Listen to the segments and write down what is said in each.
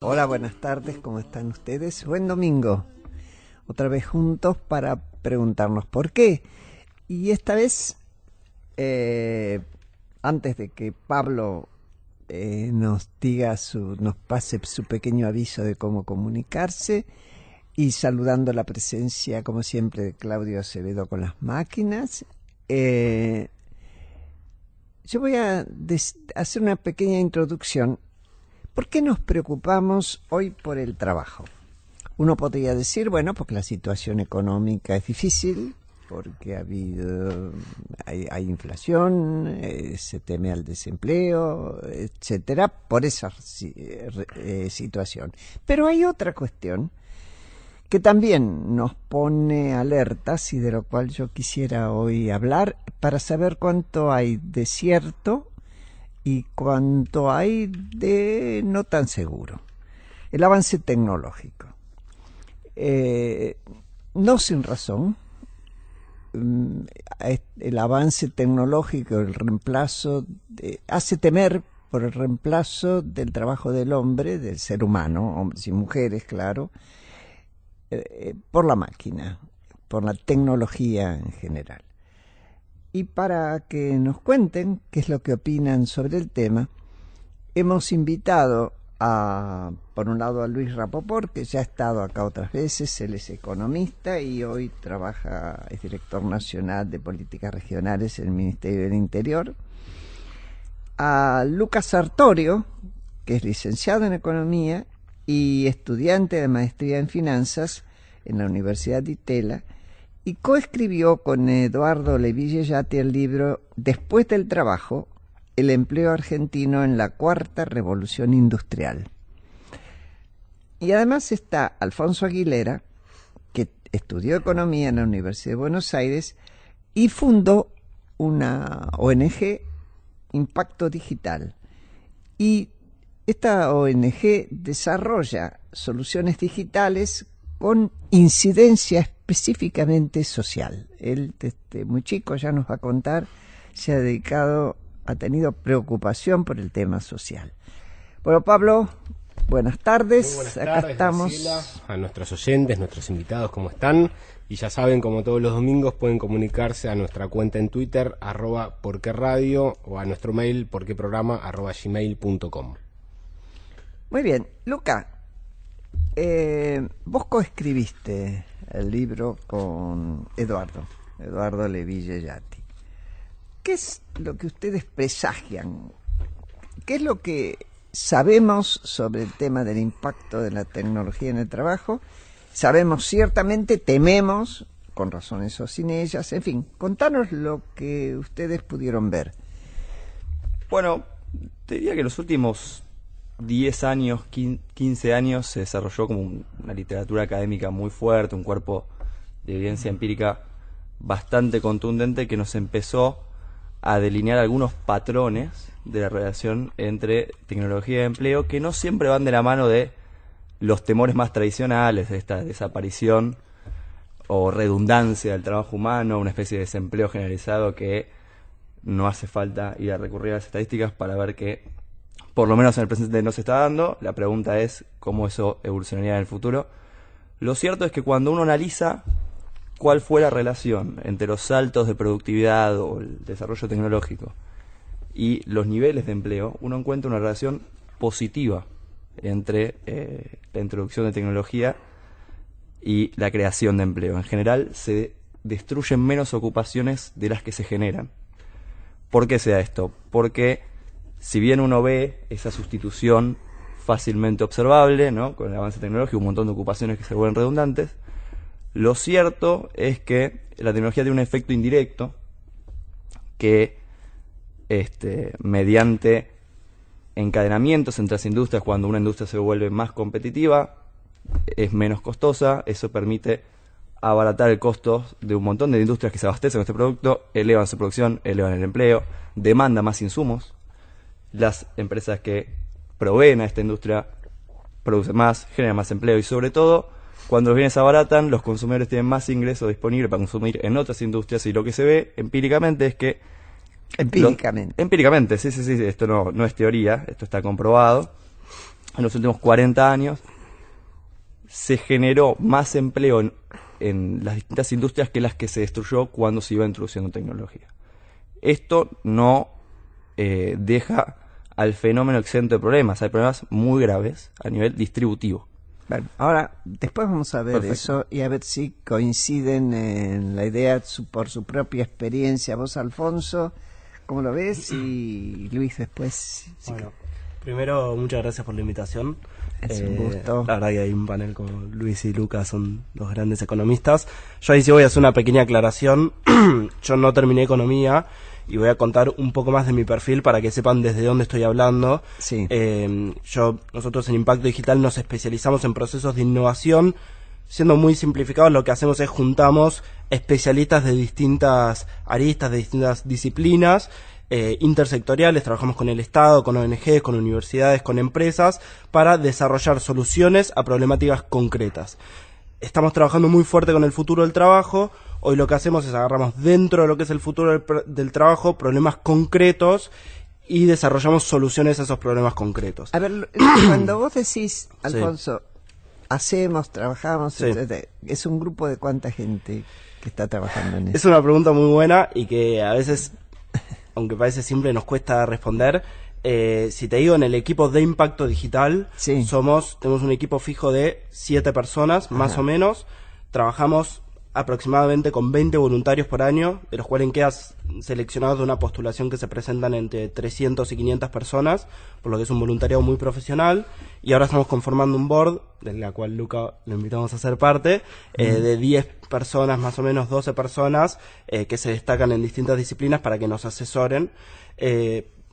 Hola, buenas tardes, ¿cómo están ustedes? Buen domingo. Otra vez juntos para preguntarnos por qué. Y esta vez, antes de que Pablo nos pase su pequeño aviso de cómo comunicarse, y saludando la presencia, como siempre, de Claudio Acevedo con las máquinas, yo voy a hacer una pequeña introducción. ¿Por qué nos preocupamos hoy por el trabajo? Uno podría decir, bueno, porque la situación económica es difícil, porque hay inflación, se teme al desempleo, etcétera, por esa situación. Pero hay otra cuestión que también nos pone alertas y de lo cual yo quisiera hoy hablar para saber cuánto hay de cierto y cuánto hay de no tan seguro. El avance tecnológico. No sin razón, el avance tecnológico, el reemplazo, hace temer por el reemplazo del trabajo del hombre, del ser humano, hombres y mujeres, claro, por la máquina, por la tecnología en general. Y para que nos cuenten qué es lo que opinan sobre el tema, hemos invitado por un lado a Luis Rapoport, que ya ha estado acá otras veces. Él es economista y hoy es director nacional de políticas regionales en el Ministerio del Interior. A Lucas Sartorio, que es licenciado en economía y estudiante de maestría en finanzas en la Universidad de Itela, y coescribió con Eduardo Levy-Yeyati el libro Después del trabajo, el empleo argentino en la cuarta revolución industrial. Y además está Alfonso Aguilera, que estudió economía en la Universidad de Buenos Aires y fundó una ONG, Impacto Digital. Y esta ONG desarrolla soluciones digitales con incidencia específicamente social. Él, desde muy chico, ya nos va a contar, ha tenido preocupación por el tema social. Bueno, Pablo, buenas tardes. Muy buenas Acá tardes, estamos. Graciela, a nuestros oyentes, nuestros invitados, ¿cómo están? Y ya saben, como todos los domingos, pueden comunicarse a nuestra cuenta en Twitter, @porqueradio, o a nuestro mail, porqueprograma@gmail.com. Muy bien, Luca, vos coescribiste el libro con Eduardo Levy-Yeyati. ¿Qué es lo que ustedes presagian? ¿Qué es lo que sabemos sobre el tema del impacto de la tecnología en el trabajo? Sabemos ciertamente, tememos, con razones o sin ellas, en fin, contanos lo que ustedes pudieron ver. Bueno, te diría que los últimos 10 años, 15 años se desarrolló como una literatura académica muy fuerte, un cuerpo de evidencia empírica bastante contundente que nos empezó a delinear algunos patrones de la relación entre tecnología y empleo que no siempre van de la mano de los temores más tradicionales, de esta desaparición o redundancia del trabajo humano, una especie de desempleo generalizado que no hace falta ir a recurrir a las estadísticas para ver que por lo menos en el presente no se está dando. La pregunta es cómo eso evolucionaría en el futuro. Lo cierto es que cuando uno analiza cuál fue la relación entre los saltos de productividad o el desarrollo tecnológico y los niveles de empleo, uno encuentra una relación positiva entre la introducción de tecnología y la creación de empleo. En general se destruyen menos ocupaciones de las que se generan. ¿Por qué se da esto? Porque si bien uno ve esa sustitución fácilmente observable, ¿no?, con el avance tecnológico, un montón de ocupaciones que se vuelven redundantes, lo cierto es que la tecnología tiene un efecto indirecto que, mediante encadenamientos entre las industrias, cuando una industria se vuelve más competitiva, es menos costosa, eso permite abaratar el costo de un montón de industrias que se abastecen con este producto, elevan su producción, elevan el empleo, demandan más insumos. Las empresas que proveen a esta industria producen más, generan más empleo y, sobre todo, cuando los bienes se abaratan, los consumidores tienen más ingresos disponibles para consumir en otras industrias, y lo que se ve empíricamente es que... Empíricamente. Empíricamente, sí, esto no es teoría, esto está comprobado. en los últimos 40 años, se generó más empleo en las distintas industrias que las que se destruyó cuando se iba introduciendo tecnología. Esto no deja al fenómeno exento de problemas. Hay problemas muy graves a nivel distributivo. Bueno, ahora, después vamos a ver Perfecto. eso y a ver si coinciden en la idea por su propia experiencia. Vos, Alfonso, ¿cómo lo ves? Y Luis después. Bueno, primero, muchas gracias por la invitación. Es un gusto. La verdad que hay un panel con Luis y Lucas, son dos grandes economistas. Yo ahí sí voy a hacer una pequeña aclaración. Yo no terminé economía y voy a contar un poco más de mi perfil para que sepan desde dónde estoy hablando. Sí. Nosotros en Impacto Digital nos especializamos en procesos de innovación. Siendo muy simplificados, lo que hacemos es juntamos especialistas de distintas aristas, de distintas disciplinas, intersectoriales. Trabajamos con el Estado, con ONGs, con universidades, con empresas, para desarrollar soluciones a problemáticas concretas. Estamos trabajando muy fuerte con el futuro del trabajo. Hoy lo que hacemos es agarramos dentro de lo que es el futuro del trabajo problemas concretos y desarrollamos soluciones a esos problemas concretos. A ver, cuando vos decís, Alfonso, trabajamos, Sí. etcétera, ¿es un grupo de cuánta gente que está trabajando en Es eso? una pregunta muy buena y que a veces, aunque parece simple, nos cuesta responder. Si te digo, en el equipo de Impacto Digital, Sí. tenemos un equipo fijo de 7 personas, más Ajá. o menos. Trabajamos aproximadamente con 20 voluntarios por año, de los cuales quedan seleccionados de una postulación que se presentan entre 300 y 500 personas, por lo que es un voluntariado muy profesional. Y ahora estamos conformando un board, de la cual Luca lo invitamos a ser parte, de 10 personas, más o menos 12 personas, que se destacan en distintas disciplinas para que nos asesoren.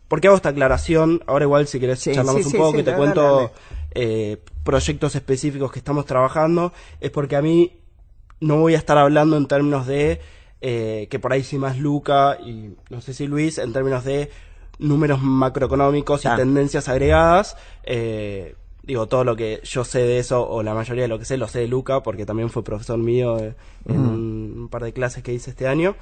¿Por qué hago esta aclaración? Ahora igual si querés Sí, charlamos sí, un sí, poco sí, y te dale, cuento dale. proyectos específicos que estamos trabajando. Es porque a mí no voy a estar hablando en términos de que por ahí sí más Luca y no sé si Luis, en términos de números macroeconómicos y tendencias agregadas. Digo, todo lo que yo sé de eso, o la mayoría de lo que sé, lo sé de Luca, porque también fue profesor mío en un par de clases que hice este año.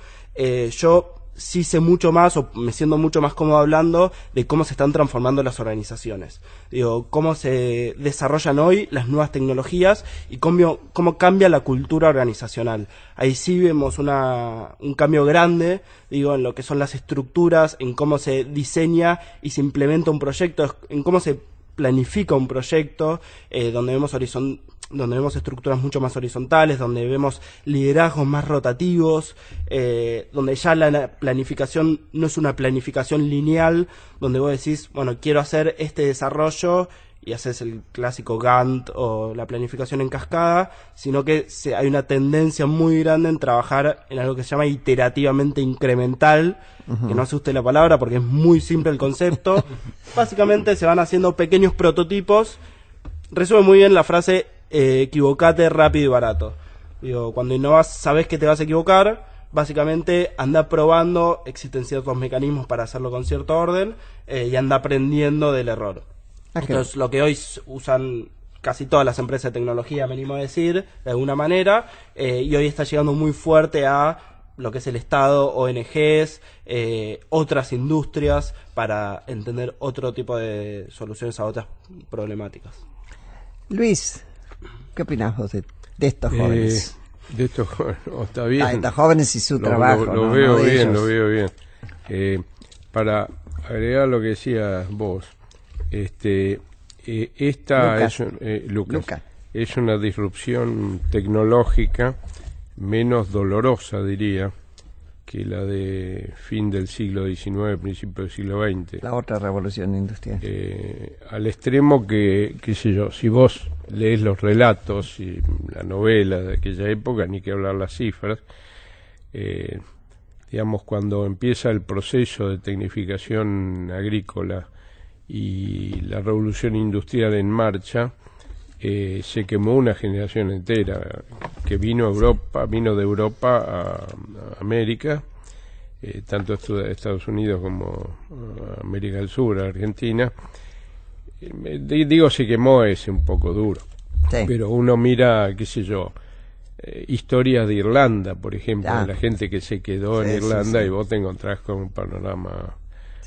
Yo sí sé mucho más, o me siento mucho más cómodo hablando de cómo se están transformando las organizaciones. Digo, cómo se desarrollan hoy las nuevas tecnologías y cómo cambia la cultura organizacional. Ahí sí vemos un cambio grande, digo, en lo que son las estructuras, en cómo se diseña y se implementa un proyecto, en cómo se planifica un proyecto, donde vemos estructuras mucho más horizontales, donde vemos liderazgos más rotativos, donde ya la planificación no es una planificación lineal, donde vos decís, bueno, quiero hacer este desarrollo y haces el clásico Gantt o la planificación en cascada, sino que hay una tendencia muy grande en trabajar en algo que se llama iterativamente incremental, que no asuste la palabra porque es muy simple el concepto. Básicamente se van haciendo pequeños prototipos. Resume muy bien la frase equivocate rápido y barato. Digo, cuando innovas sabes que te vas a equivocar, básicamente anda probando, existen ciertos mecanismos para hacerlo con cierto orden, y anda aprendiendo del error. Esto es lo que hoy usan casi todas las empresas de tecnología, me animo a decir, de alguna manera, y hoy está llegando muy fuerte a lo que es el Estado, ONGs, otras industrias, para entender otro tipo de soluciones a otras problemáticas. Luis, ¿qué opinás vos de estos jóvenes? De estos jóvenes, está bien. Estos jóvenes y su trabajo. Lo ¿no? veo No de bien, ellos. lo veo bien. Para agregar lo que decías vos, esta Lucas. Lucas, es una disrupción tecnológica menos dolorosa, diría, que la de fin del siglo XIX, principio del siglo XX. La otra revolución industrial. Al extremo que, qué sé yo, si vos lees los relatos y la novela de aquella época, ni que hablar las cifras, digamos, cuando empieza el proceso de tecnificación agrícola y la revolución industrial en marcha, se quemó una generación entera que vino de Europa a América, tanto Estados Unidos como América del Sur, Argentina. Digo, se quemó, es un poco duro, Sí. pero uno mira, qué sé yo, historias de Irlanda, por ejemplo, de la gente que se quedó en Irlanda, y vos te encontrás con un panorama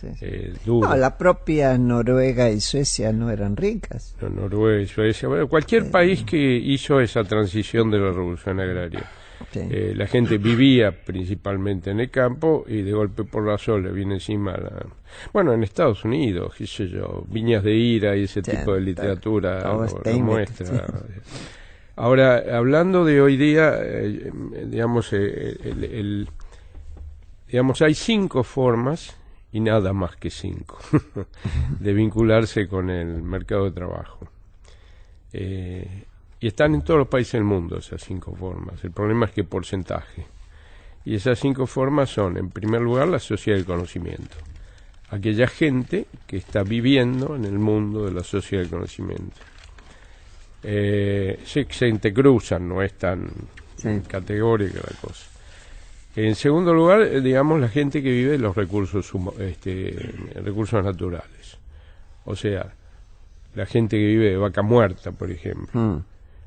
Sí, sí. duro. No, la propia Noruega y Suecia no eran ricas. No, Noruega y Suecia, bueno, cualquier país que hizo esa transición de la revolución agraria. Sí. La gente vivía principalmente en el campo y de golpe por la sol le viene encima bueno, en Estados Unidos, qué sé yo, Viñas de Ira y ese Sí, tipo de literatura todo lo Steinbeck, muestra. sí. Ahora, hablando de hoy día, digamos, digamos, hay 5 formas, y nada más que 5, de vincularse con el mercado de trabajo. Y están en todos los países del mundo esas 5 formas. El problema es qué porcentaje. Y esas 5 formas son, en primer lugar, la sociedad del conocimiento. Aquella gente que está viviendo en el mundo de la sociedad del conocimiento. Se entrecruzan, no es tan categórica la cosa. En segundo lugar, digamos, la gente que vive de los recursos naturales. O sea, la gente que vive de vaca muerta, por ejemplo.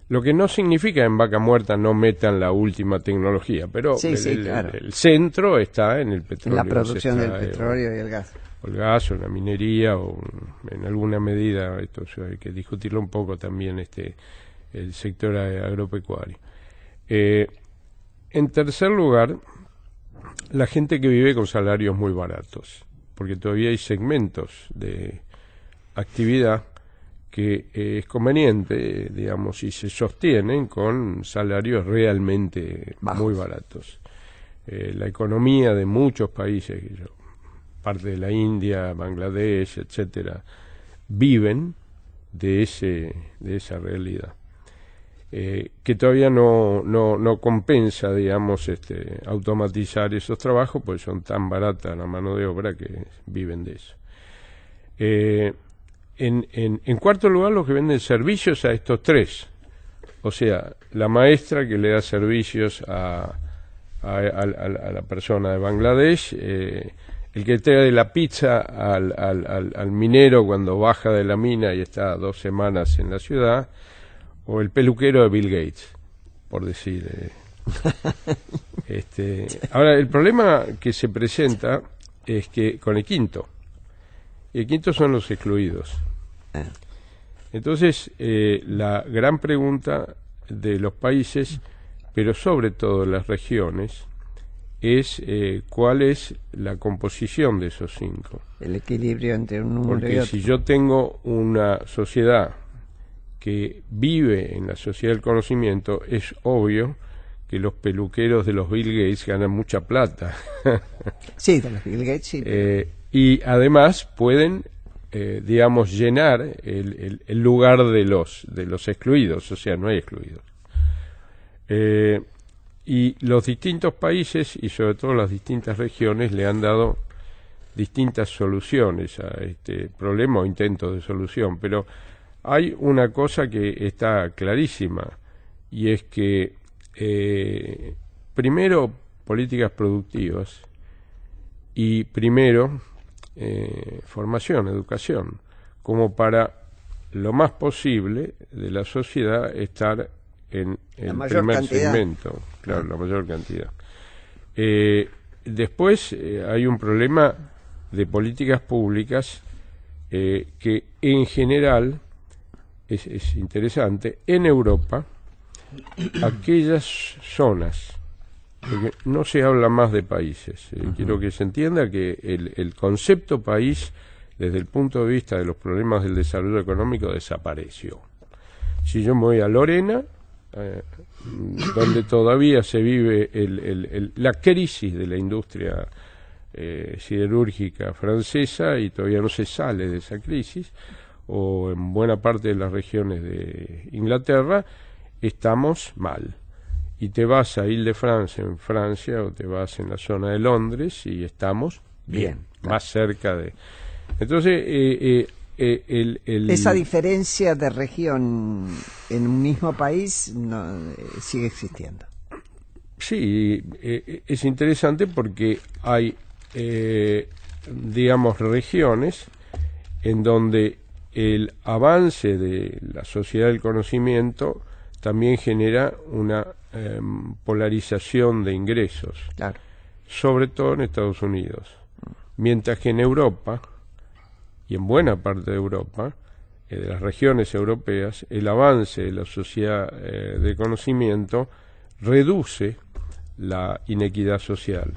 Lo que no significa que en vaca muerta no metan la última tecnología, pero claro. el centro está en el petróleo. En la producción del petróleo y el gas. O el gas, o la minería, o en alguna medida, esto hay que discutirlo un poco también, el sector agropecuario. En tercer lugar, la gente que vive con salarios muy baratos, porque todavía hay segmentos de actividad que es conveniente, digamos, y se sostienen con salarios realmente muy baratos. La economía de muchos países, parte de la India, Bangladesh, etcétera, viven de esa realidad. Que todavía no compensa, digamos, automatizar esos trabajos, pues son tan baratas la mano de obra que viven de eso. En cuarto lugar, los que venden servicios a estos 3. O sea, la maestra que le da servicios a la persona de Bangladesh, el que trae la pizza al minero cuando baja de la mina y está 2 semanas en la ciudad, o el peluquero de Bill Gates, por decir. Ahora, el problema que se presenta es que con el quinto, y el quinto son los excluidos. Entonces, la gran pregunta de los países, pero sobre todo las regiones, es cuál es la composición de esos 5. El equilibrio entre un número y Porque otro. si yo tengo una sociedad que vive en la sociedad del conocimiento, es obvio que los peluqueros de los Bill Gates ganan mucha plata. Sí, de los Bill Gates, sí. Y además pueden, digamos, llenar el lugar de los excluidos, o sea, no hay excluidos. Y los distintos países y sobre todo las distintas regiones le han dado distintas soluciones a este problema o intentos de solución, pero hay una cosa que está clarísima, y es que primero políticas productivas y primero formación, educación, como para lo más posible de la sociedad estar en el primer segmento, claro, la mayor cantidad. Después hay un problema de políticas públicas que en general es interesante. En Europa, aquellas zonas, porque no se habla más de países, quiero que se entienda que el concepto país, desde el punto de vista de los problemas del desarrollo económico, desapareció. Si yo me voy a Lorena, donde todavía se vive la crisis de la industria siderúrgica francesa y todavía no se sale de esa crisis, o en buena parte de las regiones de Inglaterra, estamos mal. Y te vas a Île-de-France en Francia, o te vas en la zona de Londres y estamos bien, más cerca de... Entonces, esa diferencia de región en un mismo país sigue existiendo. Sí, es interesante porque hay, digamos, regiones en donde el avance de la sociedad del conocimiento también genera una polarización de ingresos, claro, sobre todo en Estados Unidos. Mientras que en Europa, y en buena parte de Europa, de las regiones europeas, el avance de la sociedad de conocimiento reduce la inequidad social.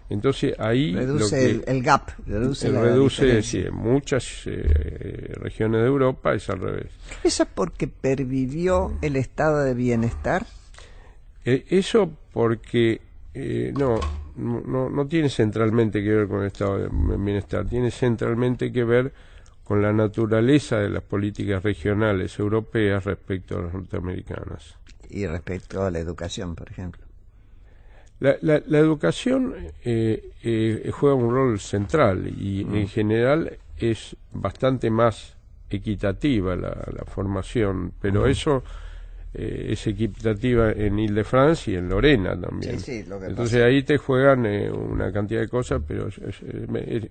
Entonces ahí reduce el gap, reduce sí, en muchas regiones de Europa es al revés. ¿Eso es porque pervivió el estado de bienestar? Eso porque no tiene centralmente que ver con el estado de bienestar, tiene centralmente que ver con la naturaleza de las políticas regionales europeas respecto a las norteamericanas. Y respecto a la educación, por ejemplo. La educación juega un rol central y en general es bastante más equitativa la formación, pero eso es equitativa en Ile-de-France y en Lorena también. Sí, lo que entonces pasa. ahí te juegan una cantidad de cosas, pero es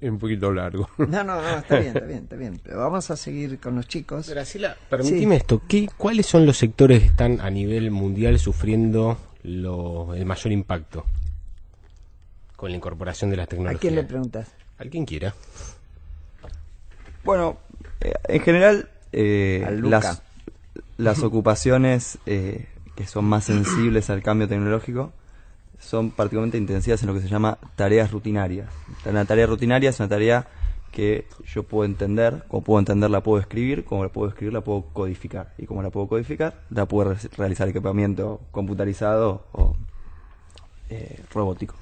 un poquito largo. No, está bien. Pero vamos a seguir con los chicos. Graciela, permitime esto. ¿Cuáles son los sectores que están a nivel mundial sufriendo el mayor impacto con la incorporación de las tecnologías? ¿A quién le preguntas? Al quien quiera. Bueno, en general, Al Luca. las ocupaciones que son más sensibles al cambio tecnológico son particularmente intensivas en lo que se llama tareas rutinarias. Una tarea rutinaria es una tarea que yo puedo entender, como puedo entender la puedo escribir, como la puedo escribir la puedo codificar, y como la puedo codificar la puedo realizar equipamiento computarizado o robótico.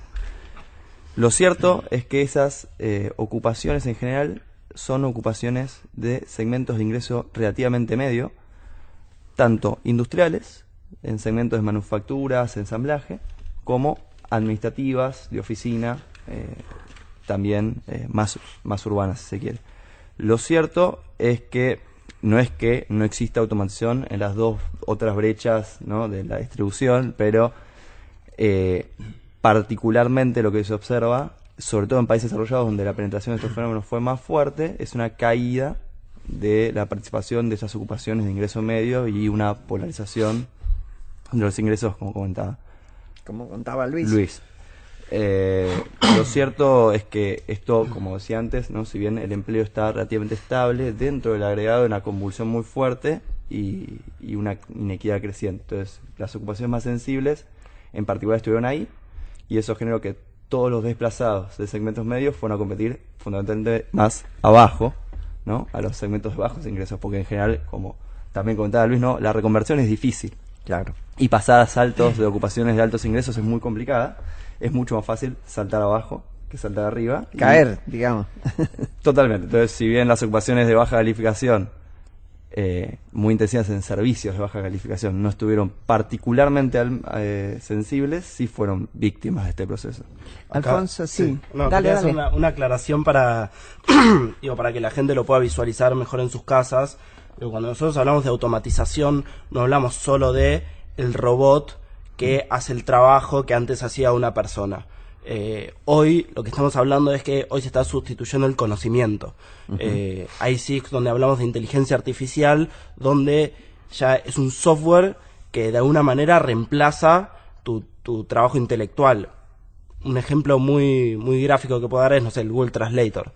Lo cierto es que esas ocupaciones en general son ocupaciones de segmentos de ingreso relativamente medio, tanto industriales, en segmentos de manufacturas, ensamblaje, como administrativas, de oficina, también más urbanas, si se quiere. Lo cierto es que no exista automatización en las dos otras brechas, ¿no?, de la distribución, pero particularmente lo que se observa, sobre todo en países desarrollados donde la penetración de estos fenómenos fue más fuerte, es una caída de la participación de esas ocupaciones de ingreso medio y una polarización de los ingresos, como comentaba. Como contaba Luis. Lo cierto es que esto, como decía antes, ¿no?, si bien el empleo está relativamente estable, dentro del agregado hay una convulsión muy fuerte y una inequidad creciente. Entonces, las ocupaciones más sensibles, en particular, estuvieron ahí, y eso generó que todos los desplazados de segmentos medios fueron a competir fundamentalmente más abajo, ¿no?, a los segmentos de bajos ingresos, porque en general, como también comentaba Luis, ¿no?, la reconversión es difícil. Claro. Y pasar a saltos de ocupaciones de altos ingresos es muy complicada. Es mucho más fácil saltar abajo que saltar arriba. Caer, digamos. Totalmente. Entonces, si bien las ocupaciones de baja calificación, muy intensivas en servicios de baja calificación, no estuvieron particularmente sensibles, sí fueron víctimas de este proceso. Alfonso, sí. No, Dale. hacer una aclaración para para que la gente lo pueda visualizar mejor en sus casas. Cuando nosotros hablamos de automatización, no hablamos solo de el robot que hace el trabajo que antes hacía una persona. Hoy lo que estamos hablando es que hoy se está sustituyendo el conocimiento. Ahí sí es donde hablamos de inteligencia artificial, donde ya es un software que de alguna manera reemplaza tu trabajo intelectual. Un ejemplo muy gráfico que puedo dar es, no sé, el Google Translator.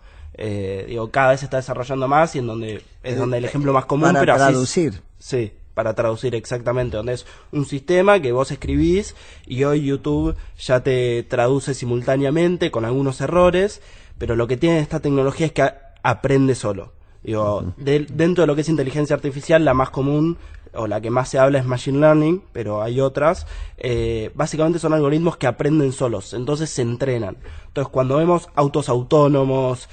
Cada vez se está desarrollando más y en donde es donde el ejemplo más común, para pero traducir. Sí, para traducir exactamente, donde es un sistema que vos escribís y hoy YouTube ya te traduce simultáneamente con algunos errores, pero lo que tiene esta tecnología es que aprende solo. Dentro de lo que es inteligencia artificial, la más común o la que más se habla es Machine Learning, pero hay otras. Básicamente son algoritmos que aprenden solos, entonces se entrenan. Entonces cuando vemos autos autónomos,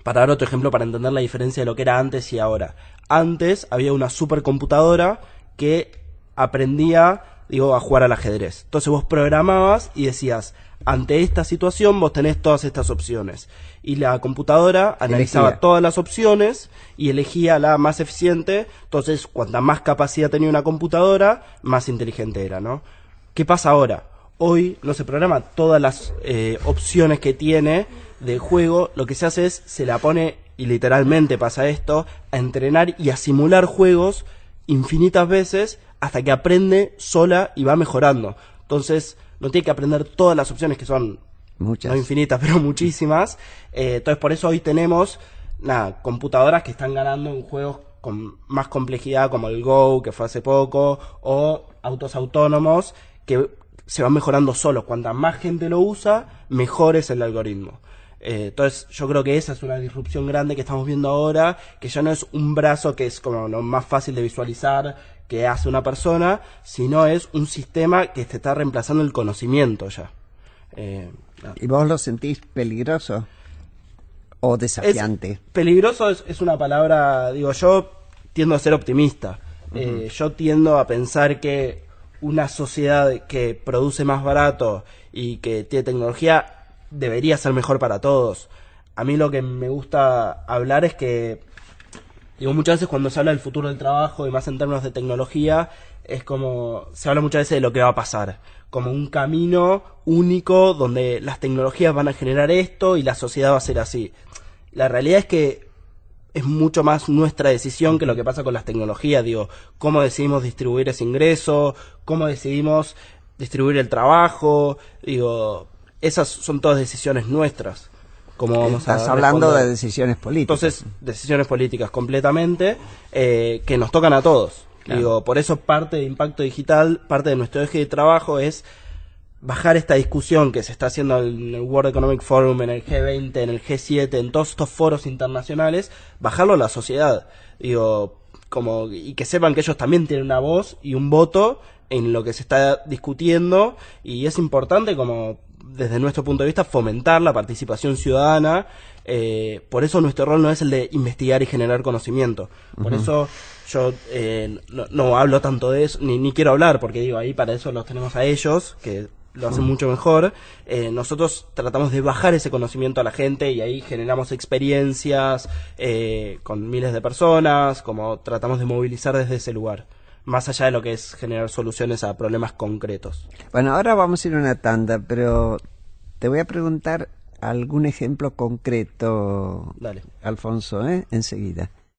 para dar otro ejemplo para entender la diferencia de lo que era antes y ahora. Antes había una supercomputadora que aprendía, a jugar al ajedrez. Entonces vos programabas y decías, ante esta situación vos tenés todas estas opciones. Y la computadora analizaba todas las opciones y elegía la más eficiente. Entonces, cuanta más capacidad tenía una computadora, más inteligente era, ¿no? ¿Qué pasa ahora? Hoy no se programa todas las opciones que tiene de juego. Lo que se hace es, se la pone, y literalmente pasa esto, a entrenar y a simular juegos infinitas veces hasta que aprende sola y va mejorando. Entonces, no tiene que aprender todas las opciones, que son Muchas. No infinitas, pero muchísimas. Entonces por eso hoy tenemos computadoras que están ganando en juegos con más complejidad, como el Go, que fue hace poco, o autos autónomos que se van mejorando solos. Cuanta más gente lo usa, mejor es el algoritmo. Entonces yo creo que esa es una disrupción grande que estamos viendo ahora, que ya no es un brazo que es como lo más fácil de visualizar que hace una persona, sino es un sistema que te está reemplazando el conocimiento ya. ¿Y vos lo sentís peligroso o desafiante? Peligroso es una palabra, digo, yo tiendo a ser optimista. Yo tiendo a pensar que una sociedad que produce más barato y que tiene tecnología debería ser mejor para todos. A mí lo que me gusta hablar es que, digo, muchas veces cuando se habla del futuro del trabajo y más en términos de tecnología, es como, se habla muchas veces de lo que va a pasar, como un camino único donde las tecnologías van a generar esto y la sociedad va a ser así. La realidad es que es mucho más nuestra decisión que lo que pasa con las tecnologías, digo, cómo decidimos distribuir ese ingreso, cómo decidimos distribuir el trabajo, digo, esas son todas decisiones nuestras. Como vamos Estás a hablando responder. de decisiones políticas. Entonces, decisiones políticas completamente que nos tocan a todos. Claro. Digo, por eso parte de Impacto Digital, parte de nuestro eje de trabajo es bajar esta discusión que se está haciendo en el World Economic Forum, en el G20, en el G7, en todos estos foros internacionales, bajarlo a la sociedad. Digo, y que sepan que ellos también tienen una voz y un voto en lo que se está discutiendo, y es importante, como desde nuestro punto de vista, fomentar la participación ciudadana. Por eso nuestro rol no es el de investigar y generar conocimiento. Por eso yo no hablo tanto de eso, ni quiero hablar, porque digo, ahí para eso los tenemos a ellos, que lo hacen mucho mejor. Nosotros tratamos de bajar ese conocimiento a la gente y ahí generamos experiencias con miles de personas, como tratamos de movilizar desde ese lugar, más allá de lo que es generar soluciones a problemas concretos. Bueno, ahora vamos a ir a una tanda, pero te voy a preguntar algún ejemplo concreto, Dale. Alfonso, enseguida.